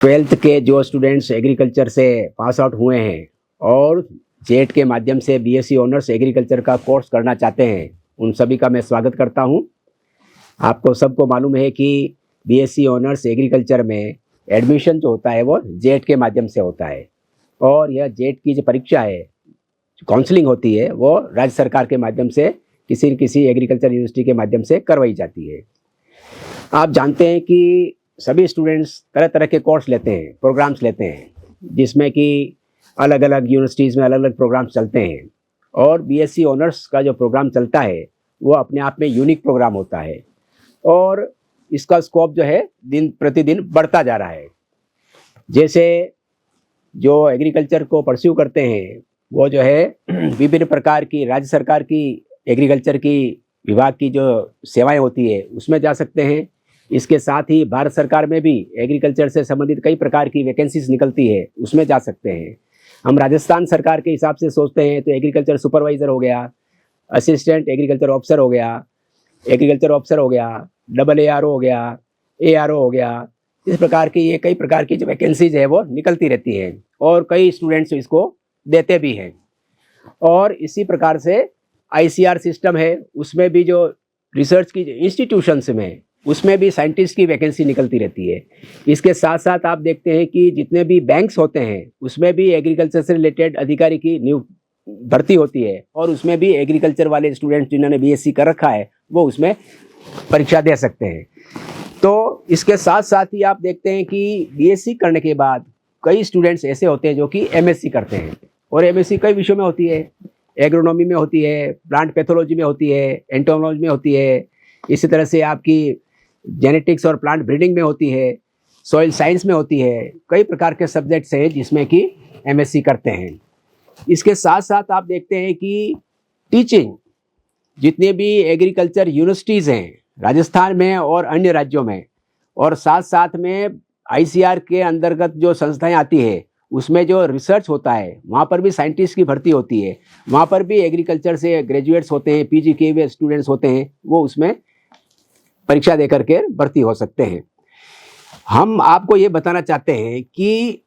Twelfth के जो students agriculture से पास आउट हुए हैं और जेट के माध्यम से बीएससी ऑनर्स एग्रीकल्चर का कोर्स करना चाहते हैं, उन सभी का मैं स्वागत करता हूं। आपको सबको मालूम है कि बीएससी ऑनर्स एग्रीकल्चर में एडमिशन जो होता है वो जेट के माध्यम से होता है और यह जेट की जो परीक्षा है, काउंसलिंग होती है, वो राज्य सरकार के माध्यम से किसी न किसी एग्रीकल्चर यूनिवर्सिटी के माध्यम से करवाई जाती है। आप जानते हैं कि सभी स्टूडेंट्स तरह तरह के कोर्स लेते हैं, प्रोग्राम्स लेते हैं, जिसमें कि अलग अलग यूनिवर्सिटीज़ में अलग अलग प्रोग्राम्स चलते हैं और बीएससी ऑनर्स का जो प्रोग्राम चलता है वो अपने आप में यूनिक प्रोग्राम होता है और इसका स्कोप जो है दिन प्रतिदिन बढ़ता जा रहा है। जैसे जो एग्रीकल्चर को परस्यू करते हैं वो जो है विभिन्न प्रकार की राज्य सरकार की एग्रीकल्चर की विभाग की जो सेवाएं होती है उसमें जा सकते हैं। इसके साथ ही भारत सरकार में भी एग्रीकल्चर से संबंधित कई प्रकार की वैकेंसीज निकलती है, उसमें जा सकते हैं। हम राजस्थान सरकार के हिसाब से सोचते हैं तो एग्रीकल्चर सुपरवाइज़र हो गया, असिस्टेंट एग्रीकल्चर ऑफिसर हो गया, एग्रीकल्चर ऑफिसर हो गया, डबल ARO हो गया, ARO हो गया। इस प्रकार की ये कई प्रकार की जो वैकेंसीज है वो निकलती रहती है और कई स्टूडेंट्स इसको देते भी हैं। और इसी प्रकार से ICR सिस्टम है, उसमें भी जो रिसर्च की इंस्टीट्यूशंस में उसमें भी साइंटिस्ट की वैकेंसी निकलती रहती है। इसके साथ साथ आप देखते हैं कि जितने भी बैंक्स होते हैं उसमें भी एग्रीकल्चर से रिलेटेड अधिकारी की भर्ती होती है और उसमें भी एग्रीकल्चर वाले स्टूडेंट्स जिन्होंने BSc कर रखा है वो उसमें परीक्षा दे सकते हैं। तो इसके साथ साथ ही आप देखते हैं कि BSc करने के बाद कई स्टूडेंट्स ऐसे होते हैं जो कि MSc करते हैं और MSc कई विषयों में होती है, एग्रोनॉमी में होती है, प्लांट पैथोलॉजी में होती है, एंटोमोलॉजी में होती है, इसी तरह से आपकी जेनेटिक्स और प्लांट ब्रीडिंग में होती है, सॉइल साइंस में होती है। कई प्रकार के सब्जेक्ट्स हैं जिसमें कि MSc करते हैं। इसके साथ साथ आप देखते हैं कि टीचिंग, जितने भी एग्रीकल्चर यूनिवर्सिटीज़ हैं राजस्थान में और अन्य राज्यों में, और साथ साथ में ICR के अंतर्गत जो संस्थाएं आती है उसमें जो रिसर्च होता है वहाँ पर भी साइंटिस्ट की भर्ती होती है। वहाँ पर भी एग्रीकल्चर से ग्रेजुएट्स होते हैं, PG किए हुए स्टूडेंट्स होते हैं, वो उसमें परीक्षा दे करके भर्ती हो सकते हैं। हम आपको ये बताना चाहते हैं कि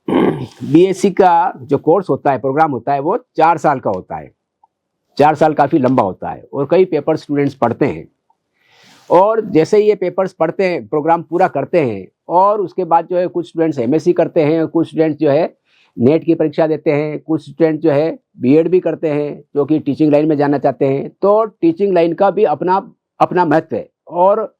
BSc का जो कोर्स होता है, प्रोग्राम होता है, वो 4 साल का होता है। 4 साल काफ़ी लंबा होता है और कई पेपर स्टूडेंट्स पढ़ते हैं और जैसे ही ये पेपर्स पढ़ते हैं, प्रोग्राम पूरा करते हैं और उसके बाद जो है कुछ स्टूडेंट्स MSc करते हैं, कुछ स्टूडेंट्स जो है नेट की परीक्षा देते हैं, कुछ स्टूडेंट जो है B.Ed भी करते हैं जो कि टीचिंग लाइन में जाना चाहते हैं। तो टीचिंग लाइन का भी अपना अपना महत्व है और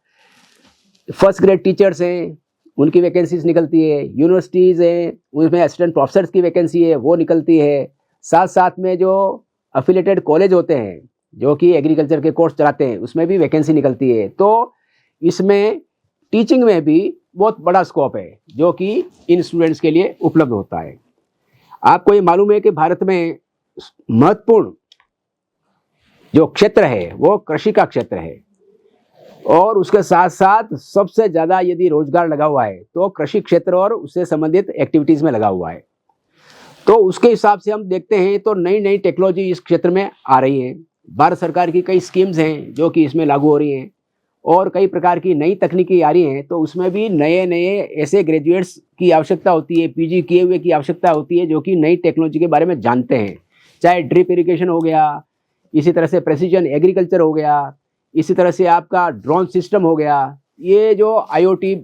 फर्स्ट ग्रेड टीचर्स हैं उनकी वैकेंसीज निकलती है, यूनिवर्सिटीज़ हैं उसमें असिस्टेंट प्रोफेसर्स की वैकेंसी है वो निकलती है। साथ साथ में जो अफिलेटेड कॉलेज होते हैं जो कि एग्रीकल्चर के कोर्स चलाते हैं उसमें भी वैकेंसी निकलती है। तो इसमें टीचिंग में भी बहुत बड़ा स्कोप है जो कि इन स्टूडेंट्स के लिए उपलब्ध होता है। आपको ये मालूम है कि भारत में महत्वपूर्ण जो क्षेत्र है वो कृषि का क्षेत्र है और उसके साथ साथ सबसे ज़्यादा यदि रोजगार लगा हुआ है तो कृषि क्षेत्र और उससे संबंधित एक्टिविटीज़ में लगा हुआ है। तो उसके हिसाब से हम देखते हैं तो नई नई टेक्नोलॉजी इस क्षेत्र में आ रही है। भारत सरकार की कई स्कीम्स हैं जो कि इसमें लागू हो रही हैं और कई प्रकार की नई तकनीकी आ रही हैं। तो उसमें भी नए नए ऐसे ग्रेजुएट्स की आवश्यकता होती है, PG किए हुए की आवश्यकता होती है जो कि नई टेक्नोलॉजी के बारे में जानते हैं। चाहे ड्रिप इरिगेशन हो गया, इसी तरह से प्रेसिजन एग्रीकल्चर हो गया, इसी तरह से आपका ड्रोन सिस्टम हो गया। ये जो IoT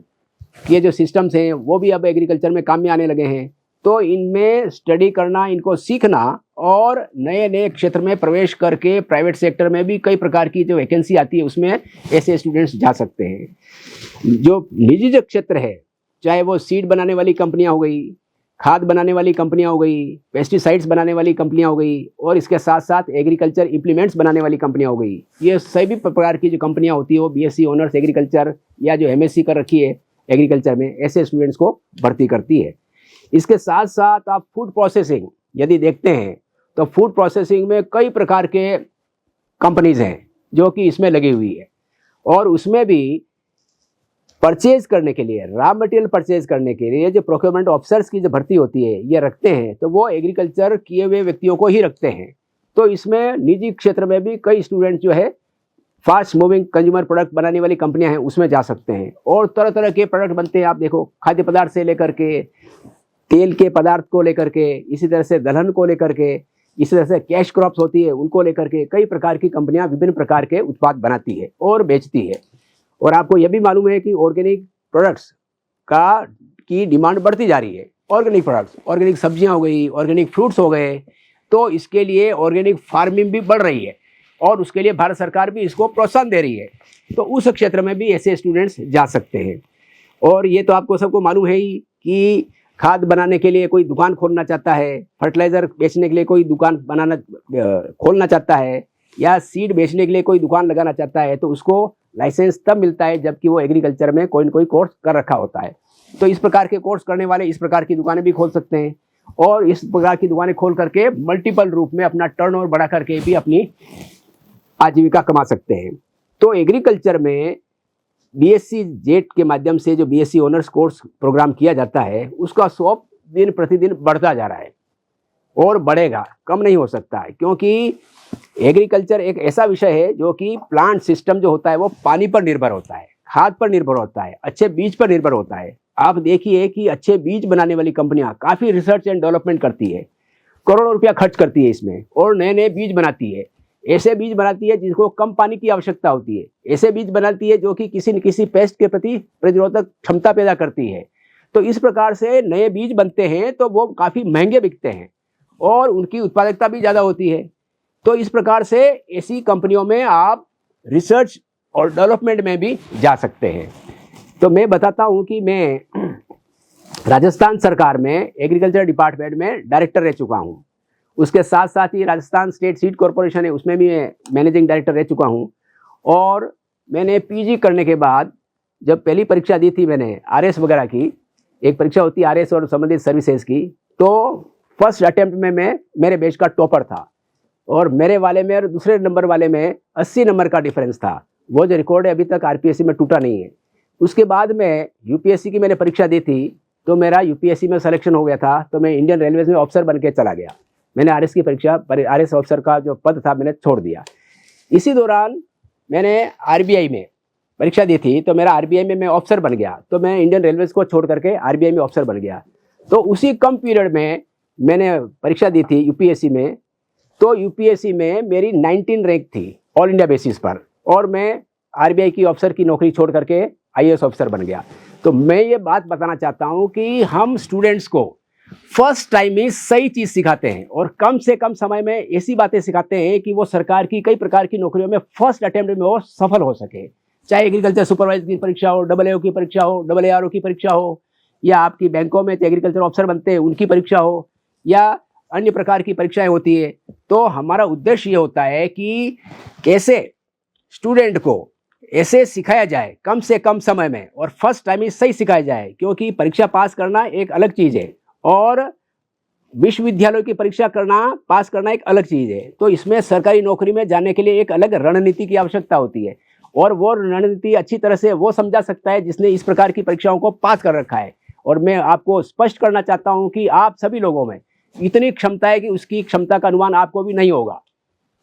ये जो सिस्टम्स हैं वो भी अब एग्रीकल्चर में काम में आने लगे हैं। तो इनमें स्टडी करना, इनको सीखना और नए नए क्षेत्र में प्रवेश करके प्राइवेट सेक्टर में भी कई प्रकार की जो वैकेंसी आती है उसमें ऐसे स्टूडेंट्स जा सकते हैं। जो निजी जो क्षेत्र है, चाहे वो सीड बनाने वाली कंपनियां हो गई, खाद बनाने वाली कंपनियां हो गई, पेस्टिसाइड्स बनाने वाली कंपनियां हो गई और इसके साथ साथ एग्रीकल्चर इम्प्लीमेंट्स बनाने वाली कंपनियां हो गई, ये सभी प्रकार की जो कंपनियां होती है वो BSc ऑनर्स एग्रीकल्चर या जो MSc कर रखी है एग्रीकल्चर में ऐसे स्टूडेंट्स को भर्ती करती है। इसके साथ साथ आप फूड प्रोसेसिंग यदि देखते हैं तो फूड प्रोसेसिंग में कई प्रकार के कंपनीज हैं जो कि इसमें लगी हुई है और उसमें भी परचेज करने के लिए, रॉ मटेरियल परचेज करने के लिए जो प्रोक्योरमेंट ऑफिसर्स की जो भर्ती होती है ये रखते हैं तो वो एग्रीकल्चर किए हुए व्यक्तियों को ही रखते हैं। तो इसमें निजी क्षेत्र में भी कई स्टूडेंट जो है फास्ट मूविंग कंज्यूमर प्रोडक्ट बनाने वाली कंपनियां हैं उसमें जा सकते हैं। और तरह तरह के प्रोडक्ट बनते हैं, आप देखो खाद्य पदार्थ से लेकर के तेल के पदार्थ को लेकर के, इसी तरह से दलहन को लेकर के, इसी तरह से कैश क्रॉप्स होती है उनको लेकर के कई प्रकार की कंपनियां विभिन्न प्रकार के उत्पाद बनाती है और बेचती है। और आपको यह भी मालूम है कि ऑर्गेनिक प्रोडक्ट्स की डिमांड बढ़ती जा रही है। ऑर्गेनिक प्रोडक्ट्स, ऑर्गेनिक सब्जियां हो गई, ऑर्गेनिक फ्रूट्स हो गए, तो इसके लिए ऑर्गेनिक फार्मिंग भी बढ़ रही है और उसके लिए भारत सरकार भी इसको प्रोत्साहन दे रही है। तो उस क्षेत्र में भी ऐसे स्टूडेंट्स जा सकते हैं। और ये तो आपको सबको मालूम है ही कि खाद बनाने के लिए कोई दुकान खोलना चाहता है, फर्टिलाइज़र बेचने के लिए कोई दुकान खोलना चाहता है, या सीड बेचने के लिए कोई दुकान लगाना चाहता है, तो उसको लाइसेंस तब मिलता है जबकि वो एग्रीकल्चर में कोई न कोई कोर्स कर रखा होता है। तो इस प्रकार के कोर्स करने वाले इस प्रकार की दुकानें भी खोल सकते हैं और इस प्रकार की दुकानें खोल करके मल्टीपल रूप में अपना टर्नओवर बढ़ा करके भी अपनी आजीविका कमा सकते हैं। तो एग्रीकल्चर में बीएससी जेट के माध्यम से जो बीएससी ऑनर्स कोर्स प्रोग्राम किया जाता है उसका स्कोप दिन प्रतिदिन बढ़ता जा रहा है और बढ़ेगा, कम नहीं हो सकता है, क्योंकि एग्रीकल्चर एक ऐसा विषय है जो कि प्लांट सिस्टम जो होता है वो पानी पर निर्भर होता है, खाद पर निर्भर होता है, अच्छे बीज पर निर्भर होता है। आप देखिए कि अच्छे बीज बनाने वाली कंपनियां काफ़ी रिसर्च एंड डेवलपमेंट करती है, करोड़ों रुपया खर्च करती है इसमें और नए नए बीज बनाती है। ऐसे बीज बनाती है जिसको कम पानी की आवश्यकता होती है, ऐसे बीज बनाती है जो कि किसी न किसी पेस्ट के प्रति प्रतिरोधक क्षमता पैदा करती है। तो इस प्रकार से नए बीज बनते हैं तो वो काफ़ी महंगे बिकते हैं और उनकी उत्पादकता भी ज़्यादा होती है। तो इस प्रकार से ऐसी कंपनियों में आप रिसर्च और डेवलपमेंट में भी जा सकते हैं। तो मैं बताता हूँ कि मैं राजस्थान सरकार में एग्रीकल्चर डिपार्टमेंट में डायरेक्टर रह चुका हूँ। उसके साथ साथ ही राजस्थान स्टेट सीड कॉरपोरेशन है उसमें भी मैं मैनेजिंग डायरेक्टर रह चुका हूँ। और मैंने पीजी करने के बाद जब पहली परीक्षा दी थी मैंने आरएस वगैरह की, एक परीक्षा होती है आरएस और संबंधित सर्विसेज की, तो फर्स्ट अटेम्प्ट में मैं मेरे बैच का टॉपर था और मेरे वाले में और दूसरे नंबर वाले में 80 नंबर का डिफरेंस था। वो जो रिकॉर्ड है अभी तक आरपीएससी में टूटा नहीं है। उसके बाद में यूपीएससी की मैंने परीक्षा दी थी तो मेरा यूपीएससी में सिलेक्शन हो गया था, तो मैं इंडियन रेलवेज में ऑफिसर बन के चला गया। मैंने आरएस की परीक्षा आरएस ऑफिसर का जो पद था मैंने छोड़ दिया। इसी दौरान मैंने आरबीआई में परीक्षा दी थी तो मेरा आरबीआई में मैं ऑफिसर बन गया, तो मैं इंडियन रेलवेज को छोड़ करके आरबीआई में ऑफिसर बन गया। तो उसी कम पीरियड में मैंने परीक्षा दी थी यूपीएससी में, तो यूपीएससी में मेरी 19 रैंक थी ऑल इंडिया बेसिस पर और मैं आरबीआई की ऑफिसर की नौकरी छोड़ करके आईएएस ऑफिसर बन गया। तो मैं ये बात बताना चाहता हूँ कि हम स्टूडेंट्स को फर्स्ट टाइम ही सही चीज़ सिखाते हैं और कम से कम समय में ऐसी बातें सिखाते हैं कि वो सरकार की कई प्रकार की नौकरियों में फर्स्ट अटेम्प्ट में वो सफल हो सके। चाहे एग्रीकल्चर सुपरवाइजर की परीक्षा हो, AAO की परीक्षा हो, AARO की परीक्षा हो, या आपकी बैंकों में एग्रीकल्चर ऑफिसर बनते हैं उनकी परीक्षा हो, या अन्य प्रकार की परीक्षाएं होती है। तो हमारा उद्देश्य ये होता है कि कैसे स्टूडेंट को ऐसे सिखाया जाए कम से कम समय में और फर्स्ट टाइम ही सही सिखाया जाए, क्योंकि परीक्षा पास करना एक अलग चीज़ है और विश्वविद्यालय की परीक्षा पास करना एक अलग चीज़ है। तो इसमें सरकारी नौकरी में जाने के लिए एक अलग रणनीति की आवश्यकता होती है और वो रणनीति अच्छी तरह से वो समझा सकता है जिसने इस प्रकार की परीक्षाओं को पास कर रखा है। और मैं आपको स्पष्ट करना चाहता हूँ कि आप सभी लोगों में इतनी क्षमता है कि उसकी क्षमता का अनुमान आपको भी नहीं होगा।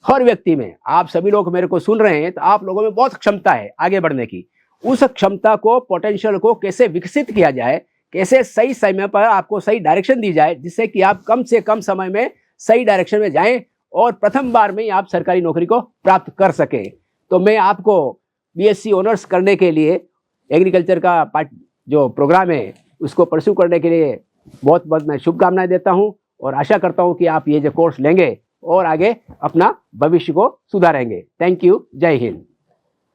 हर व्यक्ति में, आप सभी लोग मेरे को सुन रहे हैं तो आप लोगों में बहुत क्षमता है आगे बढ़ने की। उस क्षमता को, पोटेंशियल को कैसे विकसित किया जाए, कैसे सही समय पर आपको सही डायरेक्शन दी जाए जिससे कि आप कम से कम समय में सही डायरेक्शन में जाएं और प्रथम बार में ही आप सरकारी नौकरी को प्राप्त कर सकें। तो मैं आपको बीएससी ऑनर्स करने के लिए एग्रीकल्चर का जो प्रोग्राम है उसको परस्यू करने के लिए बहुत बहुत मैं शुभकामनाएं देता हूं और आशा करता हूं कि आप ये जो कोर्स लेंगे और आगे अपना भविष्य को सुधारेंगे। Thank you. जय हिंद।